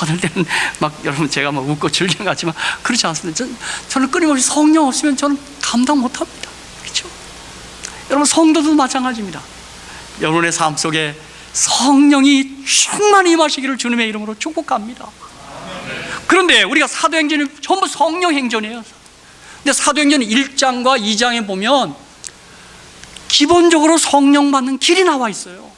어느 때는 막 여러분 제가 막 웃고 즐기는 것 같지만 그렇지 않습니다. 저는 끊임없이 성령 없으면 저는 감당 못합니다. 그렇죠? 여러분, 성도도 마찬가지입니다. 여러분의 삶 속에 성령이 충만히 임하시기를 주님의 이름으로 축복합니다. 그런데 우리가 사도행전이 전부 성령 행전이에요. 근데 사도행전 1장과 2장에 보면 기본적으로 성령 받는 길이 나와 있어요.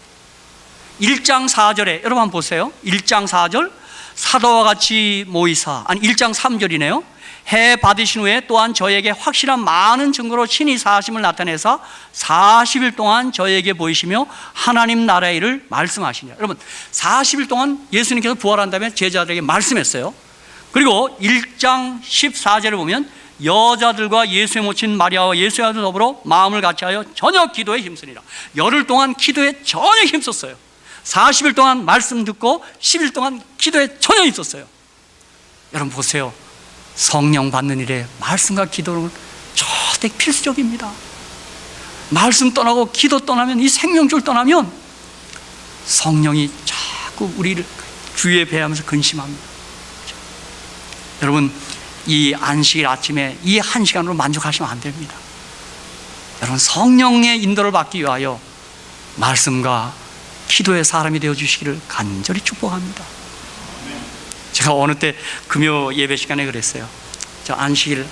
1장 4절에 여러분 한번 보세요. 1장 4절, 사도와 같이 모이사, 아니 1장 3절이네요. 해 받으신 후에 또한 저에게 확실한 많은 증거로 친히 사심을 나타내사 40일 동안 저에게 보이시며 하나님 나라의 일을 말씀하시냐. 여러분, 40일 동안 예수님께서 부활한 다음에 제자들에게 말씀했어요. 그리고 1장 14절을 보면 여자들과 예수의 모친 마리아와 예수와도 더불어 마음을 같이하여 저녁 기도에 힘쓰니라. 열흘 동안 기도에 전혀 힘썼어요. 40일 동안 말씀 듣고 10일 동안 기도에 전혀 있었어요. 여러분 보세요. 성령 받는 일에 말씀과 기도는 절대 필수적입니다. 말씀 떠나고 기도 떠나면, 이 생명줄 떠나면 성령이 자꾸 우리를 주위에 배하면서 근심합니다. 그렇죠? 여러분, 이 안식일 아침에 이 한 시간으로 만족하시면 안 됩니다. 여러분, 성령의 인도를 받기 위하여 말씀과 기도의 사람이 되어주시기를 간절히 축복합니다. 제가 어느 때 금요 예배 시간에 그랬어요. 저 안식일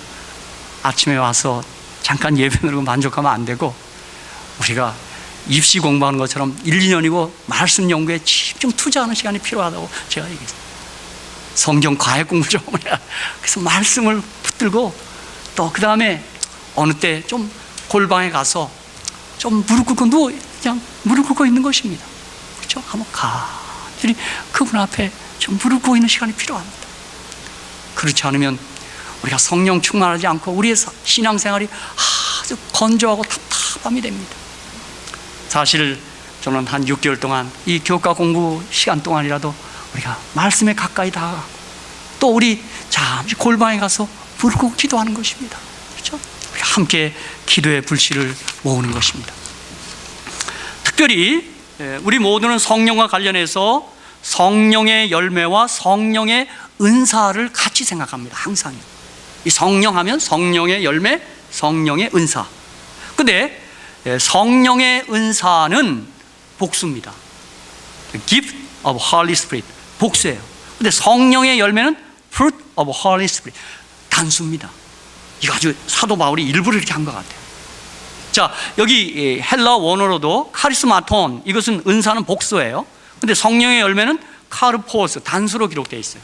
아침에 와서 잠깐 예배 누르고 만족하면 안 되고, 우리가 입시 공부하는 것처럼 1, 2년이고 말씀 연구에 집중 투자하는 시간이 필요하다고 제가 얘기했어요. 성경 과외 공부 좀 해야. 그래서 말씀을 붙들고, 또 그 다음에 어느 때 좀 골방에 가서 좀 무릎 꿇고 그냥 무릎 꿇고 있는 것입니다. 그렇죠? 한번 간절히 그분 앞에 좀 무릎 꿇고 있는 시간이 필요합니다. 그렇지 않으면 우리가 성령 충만하지 않고 우리의 신앙생활이 아주 건조하고 답답함이 됩니다. 사실 저는 한 6개월 동안 이 교과 공부 시간 동안이라도 우리가 말씀에 가까이 다가가고, 또 우리 잠시 골방에 가서 무릎 꿇고 기도하는 것입니다. 그렇죠? 우리가 함께 기도의 불씨를 모으는 것입니다. 특별히 우리 모두는 성령과 관련해서 성령의 열매와 성령의 은사를 같이 생각합니다. 항상 이 성령 하면 성령의 열매, 성령의 은사. 근데 성령의 은사는 복수입니다. Gift of Holy Spirit, 복수예요. 근데 성령의 열매는 Fruit of Holy Spirit, 단수입니다. 이거 아주 사도 바울이 일부러 이렇게 한 것 같아요. 자, 여기 헬라 원어로도 카리스마톤, 이것은 은사는 복수예요. 근데 성령의 열매는 카르포스, 단수로 기록되어 있어요.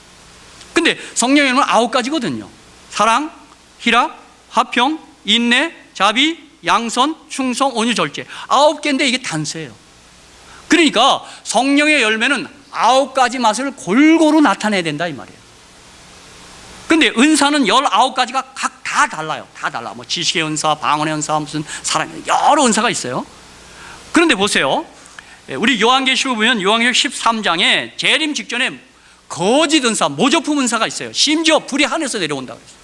근데 성령의 열매는 9가지거든요. 사랑, 희락, 화평, 인내, 자비, 양선, 충성, 온유, 절제. 9개인데 이게 단수예요. 그러니까 성령의 열매는 9가지 맛을 골고루 나타내야 된다 이 말이에요. 근데 은사는 19가지가 각 다 달라요. 다 달라. 뭐 지식의 은사, 방언의 은사, 무슨 사랑, 여러 은사가 있어요. 그런데 보세요. 우리 요한계시록 보면 요한계시록 13장에 재림 직전에 거짓 은사, 모조품 은사가 있어요. 심지어 불이 하늘에서 내려온다고 그랬어요.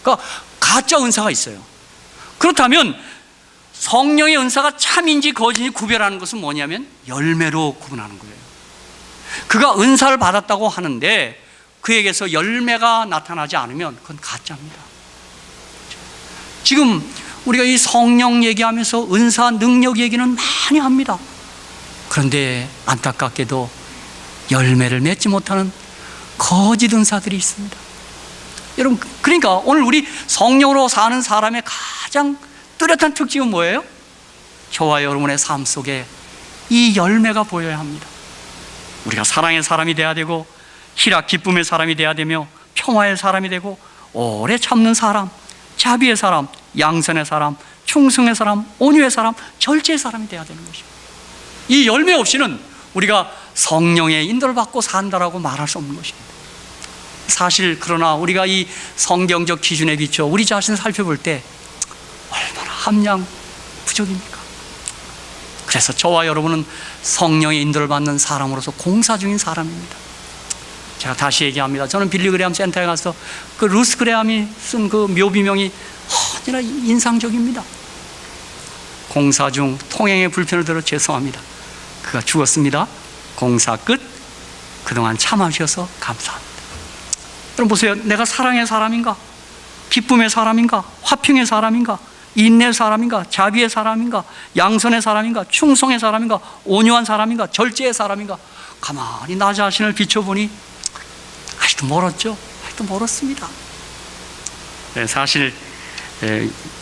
그러니까 가짜 은사가 있어요. 그렇다면 성령의 은사가 참인지 거짓인지 구별하는 것은 뭐냐면 열매로 구분하는 거예요. 그가 은사를 받았다고 하는데 그에게서 열매가 나타나지 않으면 그건 가짜입니다. 지금 우리가 이 성령 얘기하면서 은사, 능력 얘기는 많이 합니다. 그런데 안타깝게도 열매를 맺지 못하는 거짓 은사들이 있습니다. 여러분, 그러니까 오늘 우리 성령으로 사는 사람의 가장 뚜렷한 특징은 뭐예요? 저와 여러분의 삶 속에 이 열매가 보여야 합니다. 우리가 사랑의 사람이 돼야 되고, 희락 기쁨의 사람이 돼야 되며, 평화의 사람이 되고, 오래 참는 사람, 자비의 사람, 양선의 사람, 충성의 사람, 온유의 사람, 절제의 사람이 돼야 되는 것입니다. 이 열매 없이는 우리가 성령의 인도를 받고 산다라고 말할 수 없는 것입니다. 사실 그러나 우리가 이 성경적 기준에 비춰 우리 자신을 살펴볼 때 얼마나 함량 부족입니까? 그래서 저와 여러분은 성령의 인도를 받는 사람으로서 공사 중인 사람입니다. 제가 다시 얘기합니다. 저는 빌리 그레함 센터에 가서 그 루스 그레함이 쓴 그 묘비명이 언제나 인상적입니다. 공사 중 통행의 불편을 들어 죄송합니다. 그가 죽었습니다. 공사 끝. 그동안 참아주셔서 감사합니다. 여러분 보세요. 내가 사랑의 사람인가? 기쁨의 사람인가? 화평의 사람인가? 인내의 사람인가? 자비의 사람인가? 양선의 사람인가? 충성의 사람인가? 온유한 사람인가? 절제의 사람인가? 가만히 나 자신을 비춰보니 아직도 멀었죠? 아직도 멀었습니다. 네, 사실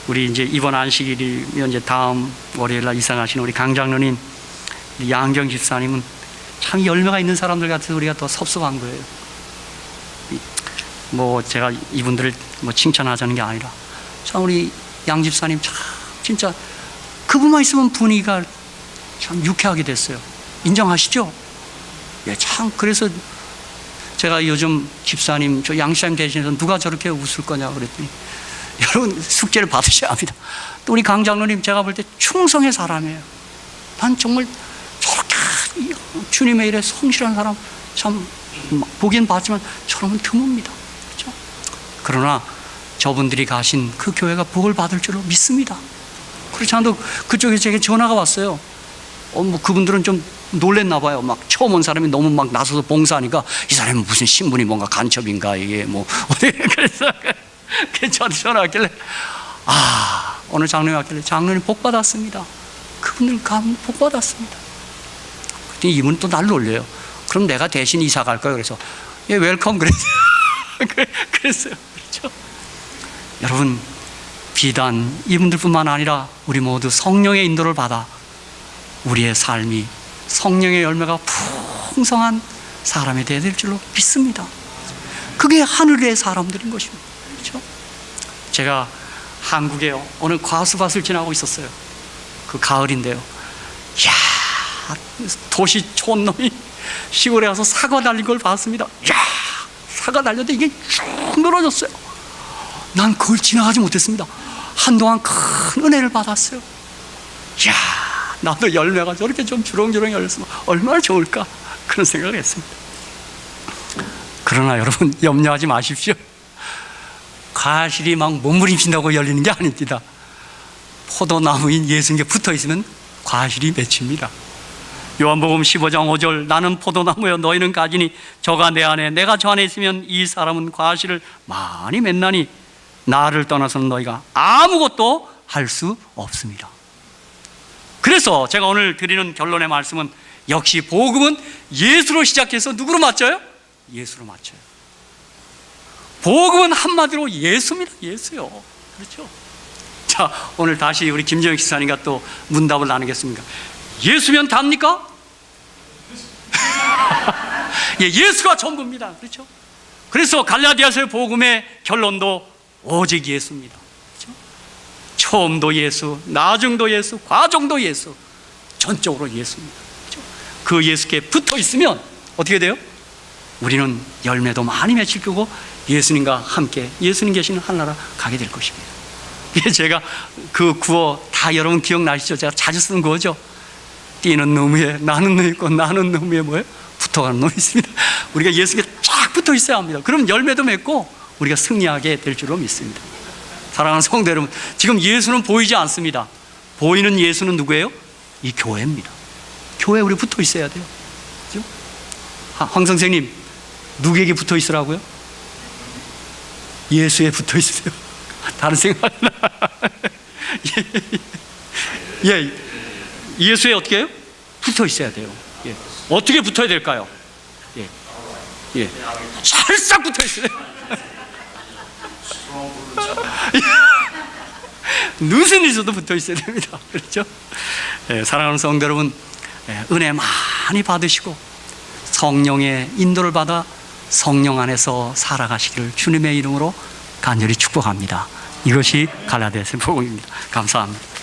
우리 이제 이번 안식일이면 이제 다음 월요일날 이상하신 우리 강장로님, 양경 집사님은 참 열매가 있는 사람들 같아서 우리가 더 섭섭한 거예요. 뭐 제가 이분들을 뭐 칭찬하자는 게 아니라 참 우리 양 집사님 참 진짜 그분만 있으면 분위기가 참 유쾌하게 됐어요. 인정하시죠? 예, 참 그래서 제가 요즘 집사님, 저 양 집사님 대신해서 누가 저렇게 웃을 거냐 그랬더니 여러분 숙제를 받으셔야 합니다. 또 우리 강 장로님 제가 볼 때 충성의 사람이에요. 난 정말 저렇게 주님의 일에 성실한 사람 참 보긴 봤지만 저러면 드뭅니다. 그렇죠? 그러나 저분들이 가신 그 교회가 복을 받을 줄로 믿습니다. 그렇지 않아도 그쪽에 제게 전화가 왔어요. 뭐 그분들은 좀 놀랬나 봐요. 막 처음 온 사람이 너무 막 나서서 봉사하니까 이 사람은 무슨 신분이 뭔가 간첩인가 이게 뭐 그래서 저한테 전화 왔길래 오늘 장로님 왔길래 장로님 복 받았습니다. 그분들 가면 복 받았습니다. 그랬더니 이분은 또 날 놀려요. 그럼 내가 대신 이사 갈 거예요. 그래서 예, 웰컴 그랬어요. 그렇죠? 여러분 비단 이분들뿐만 아니라 우리 모두 성령의 인도를 받아 우리의 삶이 성령의 열매가 풍성한 사람이 되어야 될 줄로 믿습니다. 그게 하늘의 사람들인 것입니다. 그렇죠? 제가 한국에 어느 과수밭을 지나고 있었어요. 그 가을인데요. 이야, 도시 촌놈이 시골에 가서 사과 달린 걸 봤습니다. 이야, 사과 달렸는데 이게 쭉 늘어졌어요. 난 그걸 지나가지 못했습니다. 한동안 큰 은혜를 받았어요. 이야, 나도 열매가 저렇게 좀 주렁주렁 열렸으면 얼마나 좋을까 그런 생각을 했습니다. 그러나 여러분 염려하지 마십시오. 과실이 막 몸부림친다고 열리는 게 아닙니다. 포도나무인 예수님께 붙어있으면 과실이 맺힙니다. 요한복음 15장 5절 나는 포도나무여 너희는 가지니 저가 내 안에 내가 저 안에 있으면 이 사람은 과실을 많이 맺나니 나를 떠나서는 너희가 아무것도 할 수 없습니다. 그래서 제가 오늘 드리는 결론의 말씀은 역시 복음은 예수로 시작해서 누구로 맞춰요? 예수로 맞춰요. 복음은 한마디로 예수입니다. 예수요. 그렇죠? 자, 오늘 다시 우리 김정혁 집사님과 또 문답을 나누겠습니다. 예수면 답니까? 예, 예수가 전부입니다. 그렇죠? 그래서 갈라디아서의 복음의 결론도 오직 예수입니다. 그렇죠? 처음도 예수, 나중도 예수, 과정도 예수, 전적으로 예수입니다. 그렇죠? 그 예수께 붙어 있으면 어떻게 돼요? 우리는 열매도 많이 맺힐 거고 예수님과 함께 예수님 계시는 하늘나라 가게 될 것입니다. 이게 제가 그 구호 다 여러분 기억나시죠? 제가 자주 쓰는 구호죠. 뛰는 놈 위에 나는 놈 있고 나는 놈 위에 뭐예요? 붙어가는 놈이 있습니다. 우리가 예수께 쫙 붙어 있어야 합니다. 그럼 열매도 맺고 우리가 승리하게 될 줄로 믿습니다. 사랑하는 성도 여러분, 지금 예수는 보이지 않습니다. 보이는 예수는 누구예요? 이 교회입니다. 교회에 우리 붙어 있어야 돼요. 그렇죠? 황 선생님, 누구에게 붙어 있으라고요? 예수에 붙어 있으세요. 다른 생각 안 나. 예, 예수에 어떻게 해요? 붙어 있어야 돼요. 예. 어떻게 붙어야 될까요? 예, 예, 찰싹 붙어 있어요. 무슨 일에서도 붙어 있어야 됩니다. 그렇죠? 사랑하는 성도 여러분, 은혜 많이 받으시고 성령의 인도를 받아 성령 안에서 살아가시기를 주님의 이름으로 간절히 축복합니다. 이것이 갈라디아서 복음입니다. 감사합니다.